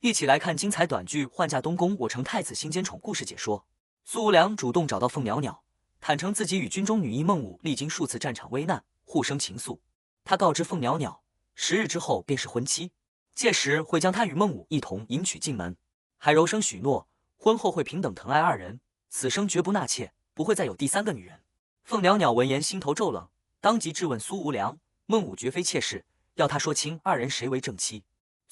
一起来看精彩短剧《换嫁东宫，我成太子心奸宠》故事解说。苏无良主动找到凤袅袅，坦诚自己与军中女医孟武历经数次战场危难，互生情愫。他告知凤袅袅，10日之后便是婚期，届时会将她与孟武一同迎娶进门，还柔声许诺，婚后会平等疼爱二人，此生绝不纳妾，不会再有第3个女人。凤袅袅闻言心头骤冷，当即质问苏无良：孟武绝非妾室，要他说清二人谁为正妻。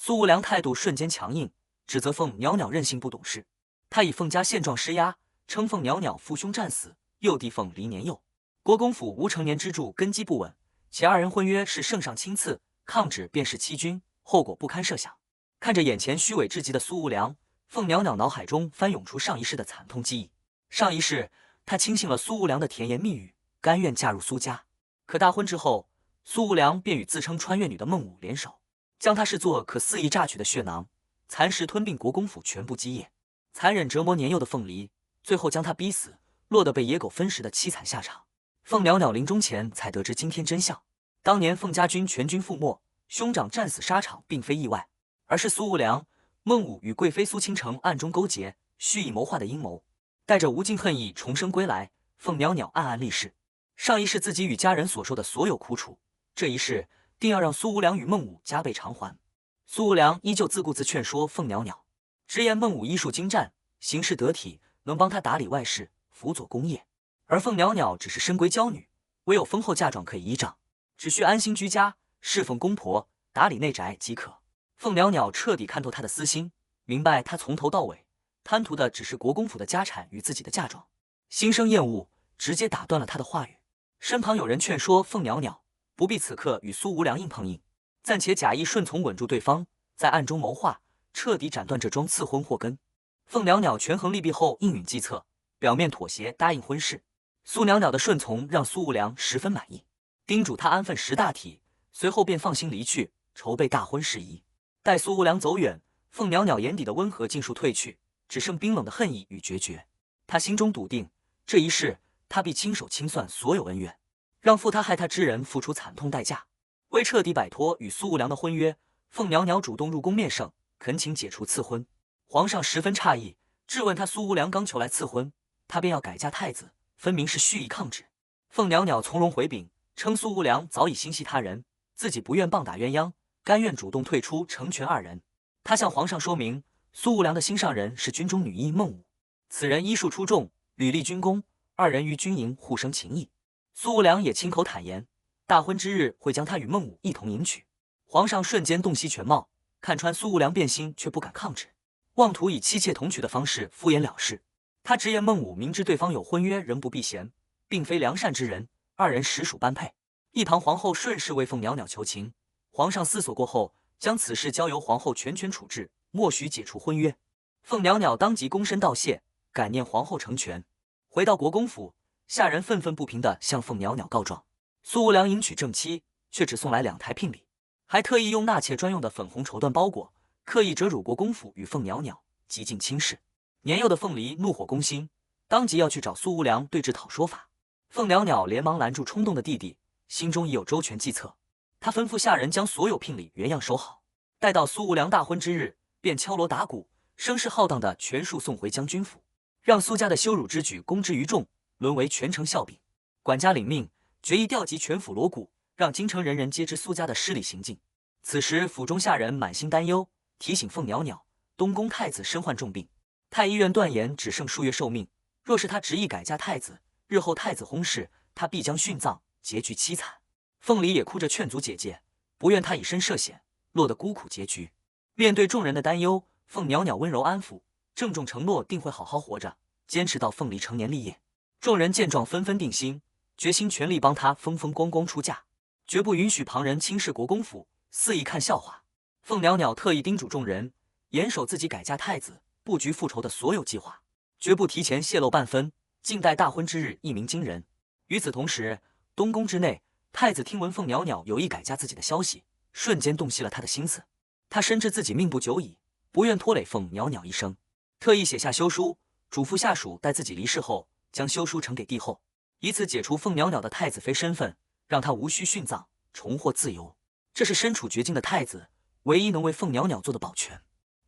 苏无良态度瞬间强硬，指责凤袅袅任性不懂事。他以凤家现状施压，称凤袅袅父兄战死，幼弟凤离年幼，国公府无成年支柱，根基不稳，且二人婚约是圣上亲赐，抗旨便是欺君，后果不堪设想。看着眼前虚伪至极的苏无良，凤袅袅脑海中翻涌出上一世的惨痛记忆。上一世，他轻信了苏无良的甜言蜜语，甘愿嫁入苏家。可大婚之后，苏无良便与自称穿越女的孟武联手，将她视作可肆意榨取的血囊，蚕食吞并国公府全部基业，残忍折磨年幼的凤离，最后将她逼死，落得被野狗分食的凄惨下场。凤袅袅临终前才得知今天真相，当年凤家军全军覆没，兄长战死沙场并非意外，而是苏无良、孟武与贵妃苏倾城暗中勾结，蓄意谋划的阴谋。带着无尽恨意重生归来，凤袅袅暗暗立誓，上一世自己与家人所受的所有苦楚，这一世定要让苏无良与孟武加倍偿还。苏无良依旧自顾自劝说凤袅袅，直言孟武医术精湛，行事得体，能帮他打理外事，辅佐功业。而凤袅袅只是深闺娇女，唯有封后嫁妆可以依仗，只需安心居家，侍奉公婆，打理内宅即可。凤袅袅彻底看透他的私心，明白他从头到尾贪图的只是国公府的家产与自己的嫁妆，心生厌恶，直接打断了他的话语。身旁有人劝说凤袅袅不必此刻与苏无良硬碰硬，暂且假意顺从稳住对方，在暗中谋划，彻底斩断这桩赐婚祸根。凤袅袅权衡利弊后应允计策，表面妥协答应婚事。苏袅袅的顺从让苏无良十分满意，叮嘱他安分识大体，随后便放心离去，筹备大婚事宜。待苏无良走远，凤袅袅眼底的温和尽数褪去，只剩冰冷的恨意与决绝。他心中笃定，这一世他必亲手清算所有恩怨，让负他害他之人付出惨痛代价。为彻底摆脱与苏无良的婚约，凤袅袅主动入宫面圣，恳请解除赐婚。皇上十分诧异，质问他苏无良刚求来赐婚，他便要改嫁太子，分明是蓄意抗旨。凤袅袅从容回禀，称苏无良早已心系他人，自己不愿棒打鸳鸯，甘愿主动退出成全二人。他向皇上说明，苏无良的心上人是军中女医孟武，此人医术出众，屡立军功，二人于军营互生情谊。苏无良也亲口坦言，大婚之日会将他与孟武一同迎娶。皇上瞬间洞悉全貌，看穿苏无良变心，却不敢抗旨，妄图以妻妾同娶的方式敷衍了事。他直言孟武明知对方有婚约，仍不避嫌，并非良善之人，二人实属般配。一旁皇后顺势为凤袅袅求情，皇上思索过后，将此事交由皇后全权处置，默许解除婚约。凤袅袅当即躬身道谢，感念皇后成全。回到国公府，下人愤愤不平地向凤袅袅告状，苏无良迎娶正妻，却只送来2台聘礼，还特意用纳妾专用的粉红绸缎包裹，刻意折辱国公府与凤袅袅，极尽轻视。年幼的凤离怒火攻心，当即要去找苏无良对质讨说法。凤袅袅连忙拦住冲动的弟弟，心中已有周全计策。他吩咐下人将所有聘礼原样收好，待到苏无良大婚之日，便敲锣打鼓，声势浩荡的全数送回将军府，让苏家的羞辱之举公之于众，沦为全城笑柄。管家领命，决意调集全府锣鼓，让京城人人皆知苏家的失礼行径。此时府中下人满心担忧，提醒凤袅袅，东宫太子身患重病，太医院断言只剩数月寿命，若是他执意改嫁太子，日后太子薨逝，他必将殉葬，结局凄惨。凤离也哭着劝阻姐姐，不愿她以身涉险，落得孤苦结局。面对众人的担忧，凤袅袅温柔安抚，郑重承诺定会好好活着，坚持到凤离成年立业。众人见状纷纷定心，决心全力帮她风风光光出嫁，绝不允许旁人轻视国公府，肆意看笑话。凤袅袅特意叮嘱众人，严守自己改嫁太子、布局复仇的所有计划，绝不提前泄露半分，静待大婚之日一鸣惊人。与此同时，东宫之内，太子听闻凤袅袅有意改嫁自己的消息，瞬间洞悉了他的心思。他深知自己命不久矣，不愿拖累凤袅袅一生，特意写下休书，嘱咐下属待自己离世后，将休书呈给帝后，以此解除凤袅袅的太子妃身份，让他无需殉葬，重获自由。这是身处绝境的太子唯一能为凤袅袅做的保全。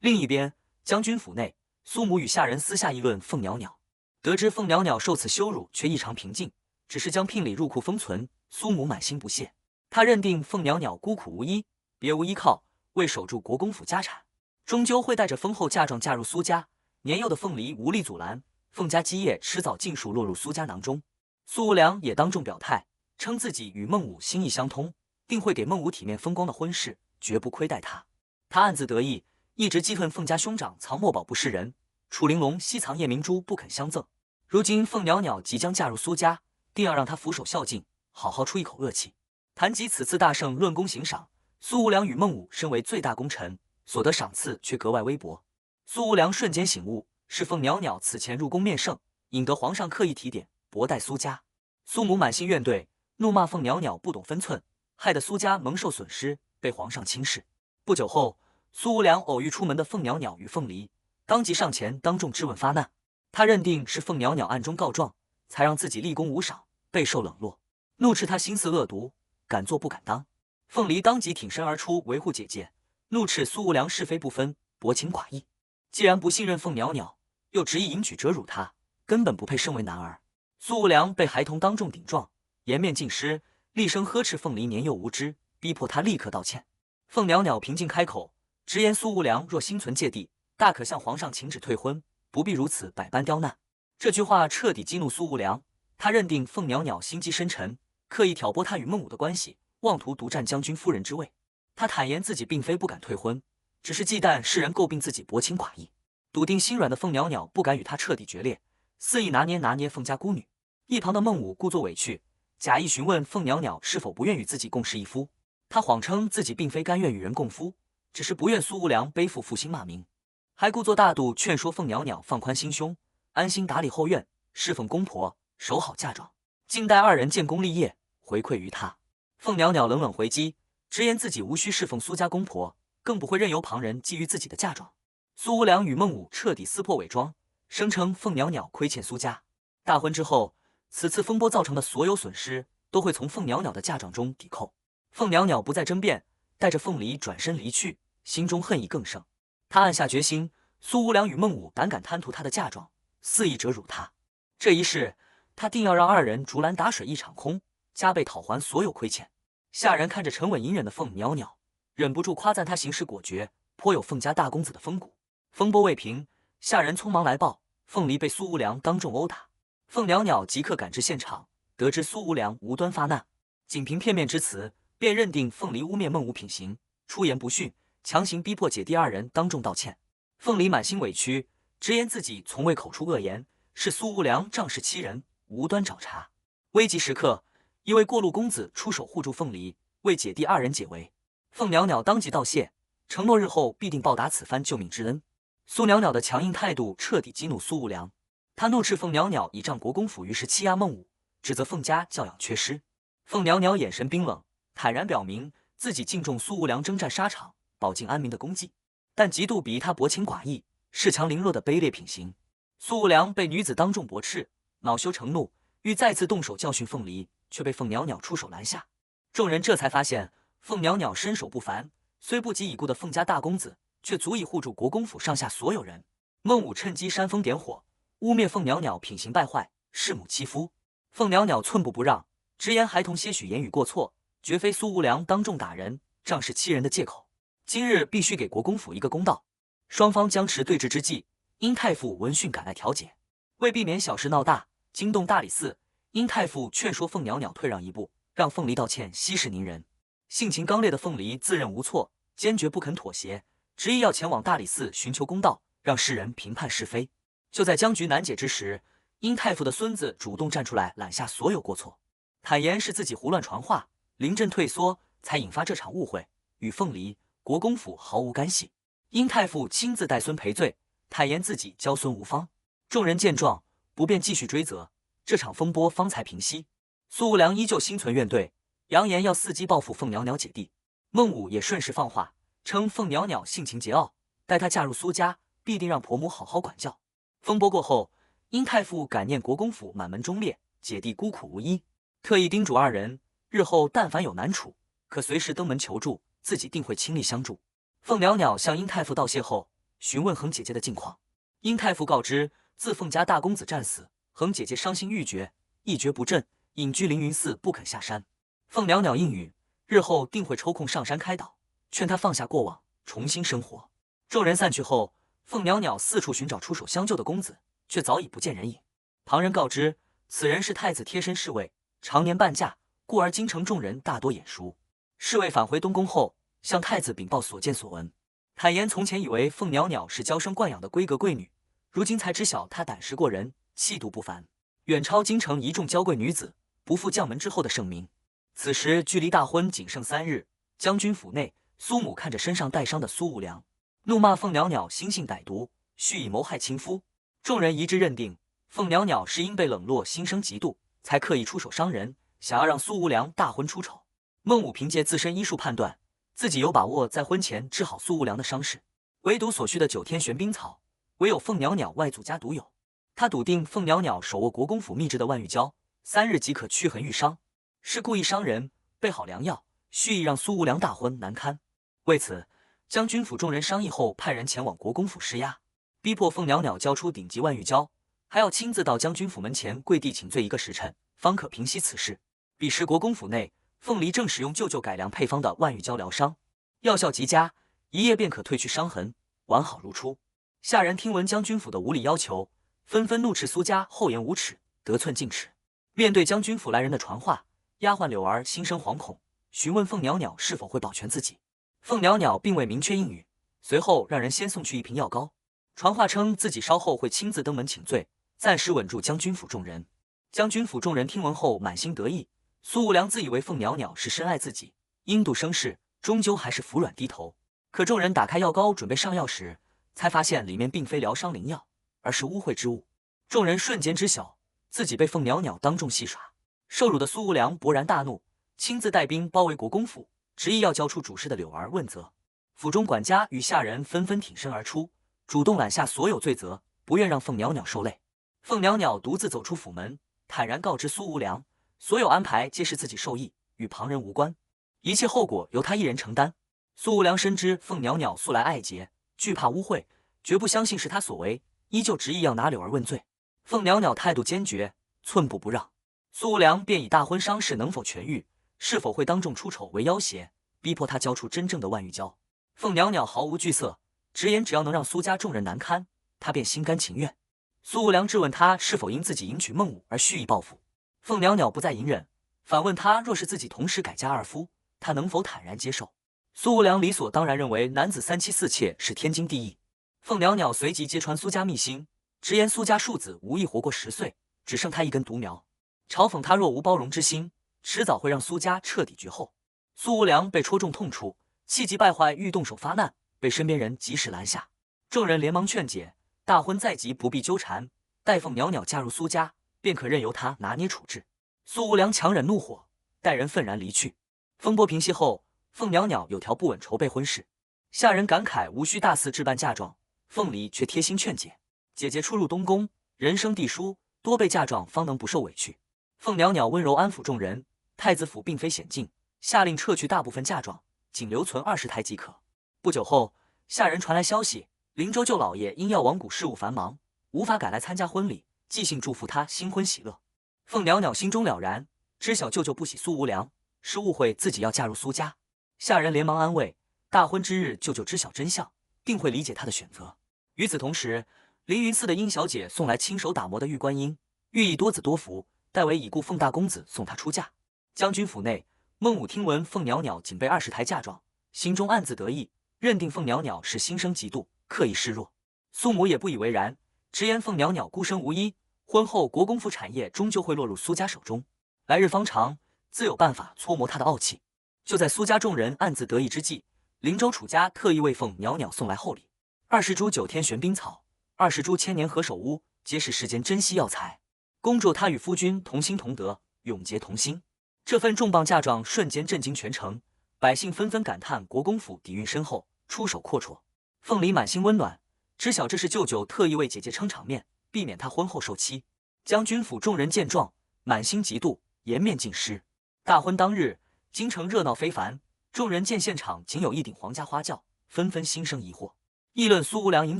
另一边，将军府内，苏母与下人私下议论凤袅袅，得知凤袅袅受此羞辱，却异常平静，只是将聘礼入库封存。苏母满心不屑，他认定凤袅袅孤苦无依，别无依靠，为守住国公府家产，终究会带着丰厚嫁妆嫁入苏家。年幼的凤梨无力阻拦，凤家基业迟早尽数落入苏家囊中。苏无良也当众表态，称自己与孟武心意相通，定会给孟武体面风光的婚事，绝不亏待他。他暗自得意，一直记恨凤家兄长藏墨宝不示人，楚玲珑西藏夜明珠不肯相赠。如今凤袅袅即将嫁入苏家，定要让他俯首孝敬，好好出一口恶气。谈及此次大胜论功行赏，苏无良与孟武身为最大功臣，所得赏赐却格外微薄。苏无良瞬间醒悟，是凤袅袅此前入宫面圣，引得皇上刻意提点，薄待苏家。苏母满心怨怼，怒骂凤袅袅不懂分寸，害得苏家蒙受损失，被皇上轻视。不久后，苏无良偶遇出门的凤袅袅与凤梨，当即上前当众质问发难。他认定是凤袅袅暗中告状，才让自己立功无赏，备受冷落，怒斥他心思恶毒，敢做不敢当。凤梨当即挺身而出维护姐姐，怒斥苏无良是非不分，薄情寡义。既然不信任凤袅袅，又执意迎娶折辱他，根本不配身为男儿。苏无良被孩童当众顶撞，颜面尽失，厉声呵斥凤梨年幼无知，逼迫他立刻道歉。凤袅袅平静开口，直言苏无良若心存芥蒂，大可向皇上请旨退婚，不必如此百般刁难。这句话彻底激怒苏无良，他认定凤袅袅心机深沉，刻意挑拨他与孟武的关系，妄图独占将军夫人之位。他坦言自己并非不敢退婚，只是忌惮世人诟病自己薄情寡义。笃定心软的凤袅袅不敢与他彻底决裂，肆意拿捏凤家孤女。一旁的孟武故作委屈，假意询问凤袅袅是否不愿与自己共侍一夫。他谎称自己并非甘愿与人共夫，只是不愿苏无良背负负心骂名，还故作大度劝说凤袅袅放宽心胸，安心打理后院，侍奉公婆，守好嫁妆，静待二人建功立业，回馈于他。凤袅袅冷冷回击，直言自己无需侍奉苏家公婆，更不会任由旁人觊觎自己的嫁妆。苏无良与孟武彻底撕破伪装，声称凤袅袅亏欠苏家。大婚之后，此次风波造成的所有损失都会从凤袅袅的嫁妆中抵扣。凤袅袅不再争辩，带着凤梨转身离去，心中恨意更盛。他暗下决心，苏无良与孟武胆敢贪图他的嫁妆，肆意折辱他，这一世他定要让二人竹篮打水一场空，加倍讨还所有亏欠。下人看着沉稳隐忍的凤袅袅，忍不住夸赞他行事果决，颇有凤家大公子的风骨。风波未平，下人匆忙来报，凤梨被苏无良当众殴打。凤袅袅即刻赶至现场，得知苏无良无端发难，仅凭片面之词，便认定凤梨污蔑孟武品行，出言不逊，强行逼迫姐弟二人当众道歉。凤梨满心委屈，直言自己从未口出恶言，是苏无良仗势欺人，无端找茬。危急时刻，一位过路公子出手护住凤梨，为姐弟二人解围。凤袅袅当即道谢，承诺日后必定报答此番救命之恩。苏袅袅的强硬态度彻底激怒苏无良，他怒斥凤袅袅倚仗国公府于是欺压孟武，指责凤家教养缺失。凤袅袅眼神冰冷，坦然表明自己敬重苏无良征战沙场、保境安民的功绩，但极度鄙夷他薄情寡义、恃强凌弱的卑劣品行。苏无良被女子当众驳斥，恼羞成怒，欲再次动手教训凤梨，却被凤袅袅出手拦下。众人这才发现凤袅袅身手不凡，虽不及已故的凤家大公子，却足以护住国公府上下所有人。孟武趁机煽风点火，污蔑凤袅袅品行败坏，弑母欺夫。凤袅袅寸步不让，直言孩童些许言语过错，绝非苏无良当众打人、仗势欺人的借口。今日必须给国公府一个公道。双方僵持对峙之际，殷太傅闻讯赶来调解，为避免小事闹大，惊动大理寺，殷太傅劝说凤袅袅退让一步，让凤梨道歉，息事宁人。性情刚烈的凤梨自认无错，坚决不肯妥协，执意要前往大理寺寻求公道，让世人评判是非。就在僵局难解之时，殷太傅的孙子主动站出来揽下所有过错，坦言是自己胡乱传话，临阵退缩，才引发这场误会，与凤梨、国公府毫无干系。殷太傅亲自带孙赔罪，坦言自己教孙无方。众人见状，不便继续追责，这场风波方才平息。苏无良依旧心存怨怼，扬言要伺机报复凤袅袅姐弟。孟武也顺势放话，称凤袅袅性情桀骜，待她嫁入苏家，必定让婆母好好管教。风波过后，殷太傅感念国公府满门忠烈，姐弟孤苦无依，特意叮嘱二人，日后但凡有难处，可随时登门求助，自己定会倾力相助。凤袅袅向殷太傅道谢后，询问恒姐姐的近况。因太傅告知，自凤家大公子战死，恒姐姐伤心欲绝，一蹶不振，隐居凌云寺不肯下山。凤袅袅应允，日后定会抽空上山开导，劝她放下过往，重新生活。众人散去后，凤袅袅四处寻找出手相救的公子，却早已不见人影。旁人告知，此人是太子贴身侍卫，常年伴驾，故而京城众人大多眼熟。侍卫返回东宫后，向太子禀报所见所闻，坦言从前以为凤袅袅是娇生惯养的闺阁贵女，如今才知晓她胆识过人，气度不凡，远超京城一众娇贵女子，不负将门之后的盛名。此时距离大婚仅剩3日，将军府内，苏母看着身上带伤的苏无良，怒骂凤袅袅心性歹毒，蓄意谋害亲夫。众人一致认定，凤袅袅是因被冷落，心生嫉妒，才刻意出手伤人，想要让苏无良大婚出丑。孟武凭借自身医术判断，自己有把握在婚前治好苏无良的伤势，唯独所需的9天玄冰草，唯有凤袅袅外祖家独有。他笃定凤袅袅手握国公府秘制的万玉胶，3日即可驱痕愈伤，是故意伤人，备好良药，蓄意让苏无良大婚难堪。为此，将军府众人商议后，派人前往国公府施压，逼迫凤袅袅交出顶级万玉胶，还要亲自到将军府门前跪地请罪1个时辰，方可平息此事。彼时国公府内，凤梨正使用舅舅改良配方的万玉胶疗伤，药效极佳，一夜便可褪去伤痕，完好如初。下人听闻将军府的无理要求，纷纷怒斥苏家厚颜无耻，得寸进尺。面对将军府来人的传话，丫鬟柳儿心生惶恐，询问凤袅袅是否会保全自己。凤袅袅并未明确应允，随后让人先送去1瓶药膏，传话称自己稍后会亲自登门请罪，暂时稳住将军府众人。将军府众人听闻后满心得意，苏无良自以为凤袅袅是深爱自己，因度生事，终究还是服软低头。可众人打开药膏准备上药时，才发现里面并非疗伤灵药，而是污秽之物。众人瞬间知晓自己被凤袅袅当众戏耍。受辱的苏无良勃然大怒，亲自带兵包围国公府，执意要交出主事的柳儿问责。府中管家与下人纷纷挺身而出，主动揽下所有罪责，不愿让凤袅袅受累。凤袅袅独自走出府门，坦然告知苏无良，所有安排皆是自己授意，与旁人无关，一切后果由他一人承担。苏无良深知凤袅袅素来爱洁，惧怕污秽，绝不相信是他所为，依旧执意要拿柳儿问罪。凤袅袅态度坚决，寸步不让。苏无良便以大婚伤势能否痊愈，是否会当众出丑为要挟，逼迫他交出真正的万玉胶。凤袅袅毫无惧色，直言只要能让苏家众人难堪，他便心甘情愿。苏无良质问他是否因自己迎娶孟武而蓄意报复，凤袅袅不再隐忍，反问他若是自己同时改嫁2夫，他能否坦然接受。苏无良理所当然认为男子3妻4妾是天经地义。凤袅袅随即揭穿苏家秘辛，直言苏家庶子无一活过10岁，只剩他一根独苗，嘲讽他若无包容之心，迟早会让苏家彻底绝后。苏无良被戳中痛处，气急败坏，欲动手发难，被身边人及时拦下。众人连忙劝解，大婚在即，不必纠缠，待凤袅袅嫁入苏家，便可任由他拿捏处置。苏无良强忍怒火，带人愤然离去。风波平息后，凤袅袅有条不紊筹备婚事，下人感慨无需大肆置办嫁妆，凤梨却贴心劝解，姐姐初入东宫，人生地疏，多备嫁妆方能不受委屈。凤袅袅温柔安抚众人，太子府并非险境，下令撤去大部分嫁妆，仅留存20台即可。不久后，下人传来消息，灵州舅老爷因药王谷事务繁忙，无法赶来参加婚礼，寄信祝福他新婚喜乐。凤袅袅心中了然，知晓舅舅不喜苏无良，是误会自己要嫁入苏家。下人连忙安慰，大婚之日舅舅知晓真相，定会理解他的选择。与此同时，凌云寺的殷小姐送来亲手打磨的玉观音，寓意多子多福，代为已故凤大公子送她出嫁。将军府内，孟武听闻凤袅袅仅备20台嫁妆，心中暗自得意，认定凤袅袅是心生嫉妒，刻意示弱。苏母也不以为然，直言凤袅袅孤身无依，婚后国公府产业终究会落入苏家手中，来日方长，自有办法搓磨他的傲气。就在苏家众人暗自得意之际，灵州楚家特意为凤袅袅送来厚礼：20株9天玄冰草，20株千年何首乌，皆是世间珍稀药材。恭祝他与夫君同心同德，永结同心。这份重磅嫁妆瞬间震惊全城，百姓纷纷感叹国公府底蕴深厚，出手阔绰。凤梨满心温暖，知晓这是舅舅特意为姐姐撑场面，避免她婚后受欺。将军府众人见状，满心嫉妒，颜面尽失。大婚当日，京城热闹非凡，众人见现场仅有一顶皇家花轿，纷纷心生疑惑。议论苏无良迎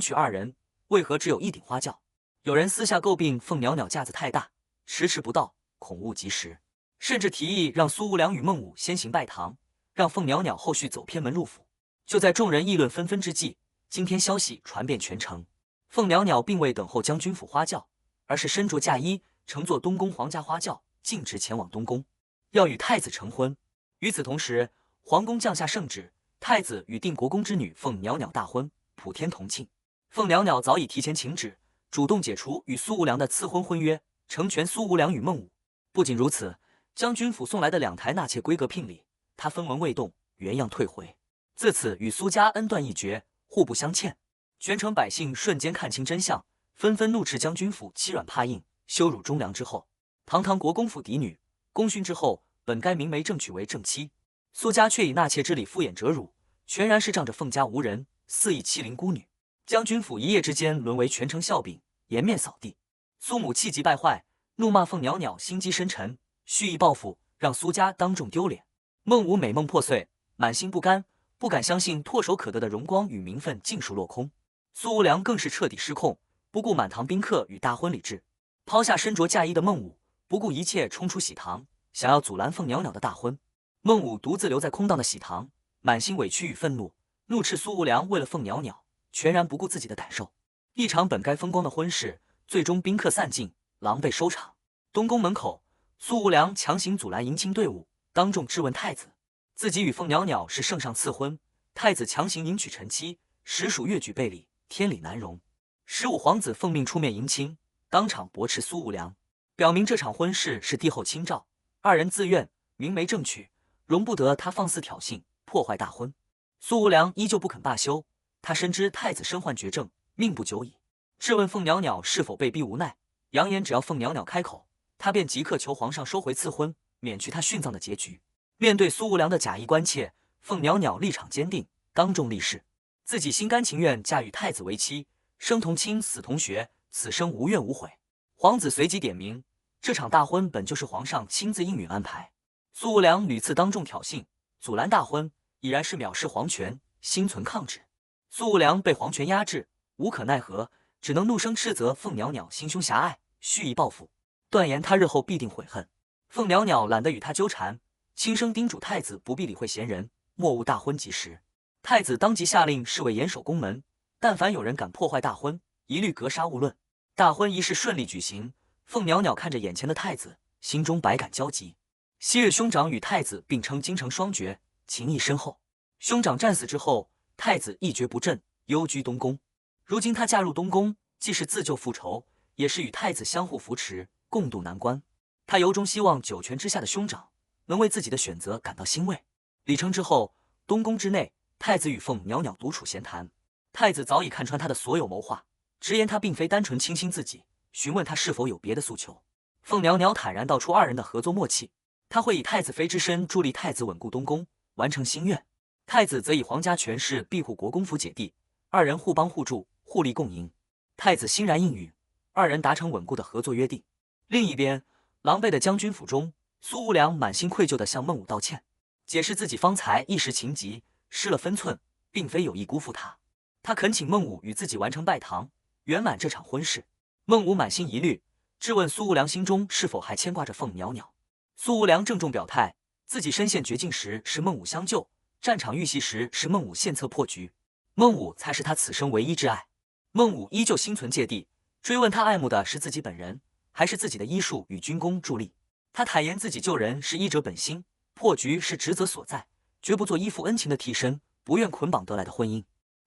娶2人，为何只有一顶花轿？有人私下诟病凤袅袅架子太大，迟迟不到，恐误及时，甚至提议让苏无良与孟武先行拜堂，让凤袅袅后续走偏门入府。就在众人议论纷纷之际，惊天消息传遍全城，凤袅袅并未等候将军府花轿，而是身着嫁衣，乘坐东宫皇家花轿，径直前往东宫，要与太子成婚。与此同时，皇宫降下圣旨，太子与定国公之女凤袅袅大婚，普天同庆。凤袅袅早已提前请旨，主动解除与苏无良的赐婚婚约，成全苏无良与孟武。不仅如此，将军府送来的2台纳妾规格聘礼，他分文未动，原样退回。自此与苏家恩断义绝，互不相欠。全城百姓瞬间看清真相，纷纷怒斥将军府欺软怕硬，羞辱忠良之后。堂堂国公府嫡女，功勋之后，本该明媒正娶为正妻，苏家却以纳妾之礼敷衍折辱，全然是仗着凤家无人，肆意欺凌孤女。将军府一夜之间沦为全城笑柄，颜面扫地。苏母气急败坏，怒骂凤袅袅心机深沉，蓄意报复，让苏家当众丢脸。孟武美梦破碎，满心不甘，不敢相信唾手可得的荣光与名分尽数落空。苏无良更是彻底失控，不顾满堂宾客与大婚礼制，抛下身着嫁衣的孟武，不顾一切冲出喜堂，想要阻拦凤袅袅的大婚。孟武独自留在空荡的喜堂，满心委屈与愤怒，怒斥苏无良为了凤袅袅，全然不顾自己的感受。一场本该风光的婚事，最终宾客散尽，狼狈收场。东宫门口，苏无良强行阻拦迎亲队伍，当众质问太子，自己与凤袅袅是圣上赐婚，太子强行迎娶臣妻，实属越矩背礼，天理难容。15皇子奉命出面迎亲，当场驳斥苏无良，表明这场婚事是帝后亲诏，2人自愿，明媒正娶，容不得他放肆挑衅，破坏大婚。苏无良依旧不肯罢休，他深知太子身患绝症，命不久矣，质问凤袅袅是否被逼无奈，扬言只要凤袅袅开口，他便即刻求皇上收回赐婚，免去他殉葬的结局。面对苏无良的假意关切，凤袅袅立场坚定，当众立誓，自己心甘情愿嫁与太子为妻，生同亲，死同学，此生无怨无悔。皇子随即点名，这场大婚本就是皇上亲自应允安排。苏无良屡次当众挑衅，阻拦大婚，已然是藐视皇权，心存抗旨。苏无良被皇权压制，无可奈何，只能怒声斥责凤袅袅心胸狭隘，蓄意报复，断言他日后必定悔恨。凤袅袅懒得与他纠缠，轻声叮嘱太子不必理会贤人，莫误大婚吉时。太子当即下令侍卫严守宫门，但凡有人敢破坏大婚，一律格杀勿论。大婚仪式顺利举行，凤袅袅看着眼前的太子，心中百感交集。昔日兄长与太子并称京城双绝，情谊深厚。兄长战死之后，太子一蹶不振，幽居东宫。如今他嫁入东宫，既是自救复仇，也是与太子相互扶持，共度难关。他由衷希望九泉之下的兄长能为自己的选择感到欣慰。礼成之后，东宫之内，太子与凤袅袅独处闲谈。太子早已看穿他的所有谋划，直言他并非单纯倾心自己，询问他是否有别的诉求。凤袅袅坦然道出2人的合作默契，他会以太子妃之身助力太子稳固东宫，完成心愿。太子则以皇家权势庇护国公府姐弟，2人互帮互助，互利共赢。太子欣然应允，2人达成稳固的合作约定。另一边，狼狈的将军府中，苏无良满心愧疚地向孟武道歉，解释自己方才一时情急，失了分寸，并非有意辜负他。他恳请孟武与自己完成拜堂，圆满这场婚事。孟武满心疑虑，质问苏无良心中是否还牵挂着凤袅袅。苏无良郑重表态，自己身陷绝境时是孟武相救，战场遇袭时是孟武献策破局，孟武才是他此生唯一挚爱。孟武依旧心存芥蒂，追问他爱慕的是自己本人，还是自己的医术与军功助力。他坦言自己救人是医者本心，破局是职责所在，绝不做依附恩情的替身，不愿捆绑得来的婚姻。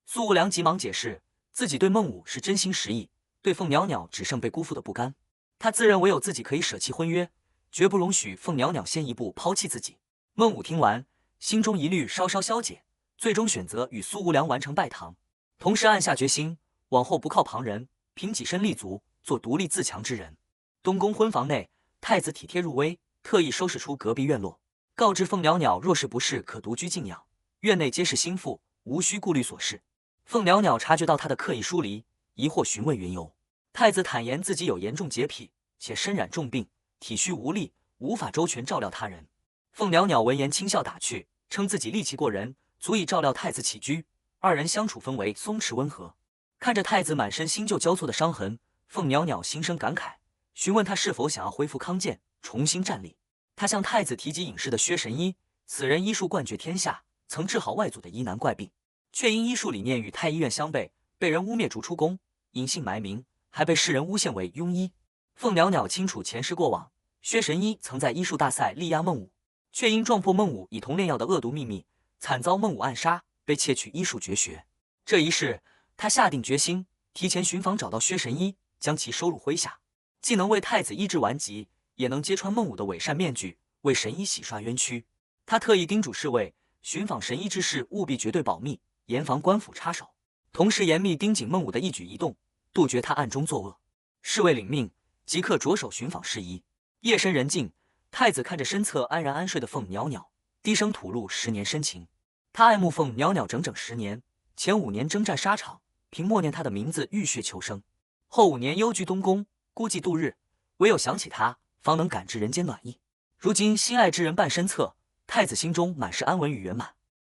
苏无良急忙解释，自己对孟武是真心实意，对凤袅袅只剩被辜负的不甘。他自认唯有自己可以舍弃婚约，绝不容许凤袅袅先一步抛弃自己。孟武听完，心中疑虑稍稍消解，最终选择与苏无良完成拜堂，同时暗下决心，往后不靠旁人，凭己身立足，做独立自强之人。东宫婚房内，太子体贴入微，特意收拾出隔壁院落，告知凤袅袅若是不是可独居静养，院内皆是心腹，无需顾虑琐事。凤袅袅察觉到他的刻意疏离，疑惑询问缘由。太子坦言自己有严重洁癖，且身染重病，体虚无力，无法周全照料他人。凤袅袅闻言轻笑打趣，称自己力气过人，足以照料太子起居，二人相处氛围松弛温和。看着太子满身新旧交错的伤痕，凤袅袅心生感慨，询问他是否想要恢复康健，重新站立。他向太子提及隐士的薛神医，此人医术冠绝天下，曾治好外祖的疑难怪病，却因医术理念与太医院相悖，被人污蔑逐出宫，隐姓埋名，还被世人诬陷为庸医。凤袅袅清楚前世过往，薛神医曾在医术大赛力压孟武，却因撞破孟武以铜炼药的恶毒秘密，惨遭孟武暗杀，被窃取医术绝学。这一事，他下定决心，提前寻访找到薛神医，将其收入麾下，既能为太子医治顽疾，也能揭穿孟武的伪善面具，为神医洗刷冤屈。他特意叮嘱侍卫，寻访神医之事务必绝对保密，严防官府插手，同时严密盯紧孟武的一举一动，杜绝他暗中作恶。侍卫领命，即刻着手寻访事宜。夜深人静，太子看着身侧安然安睡的凤袅袅，低声吐露10年深情。他爱慕凤袅袅整整10年，前5年征战沙场，凭默念他的名字浴血求生；后5年幽居东宫，孤寂度日，唯有想起他，方能感知人间暖意。如今心爱之人伴身侧，太子心中满是安稳与圆满。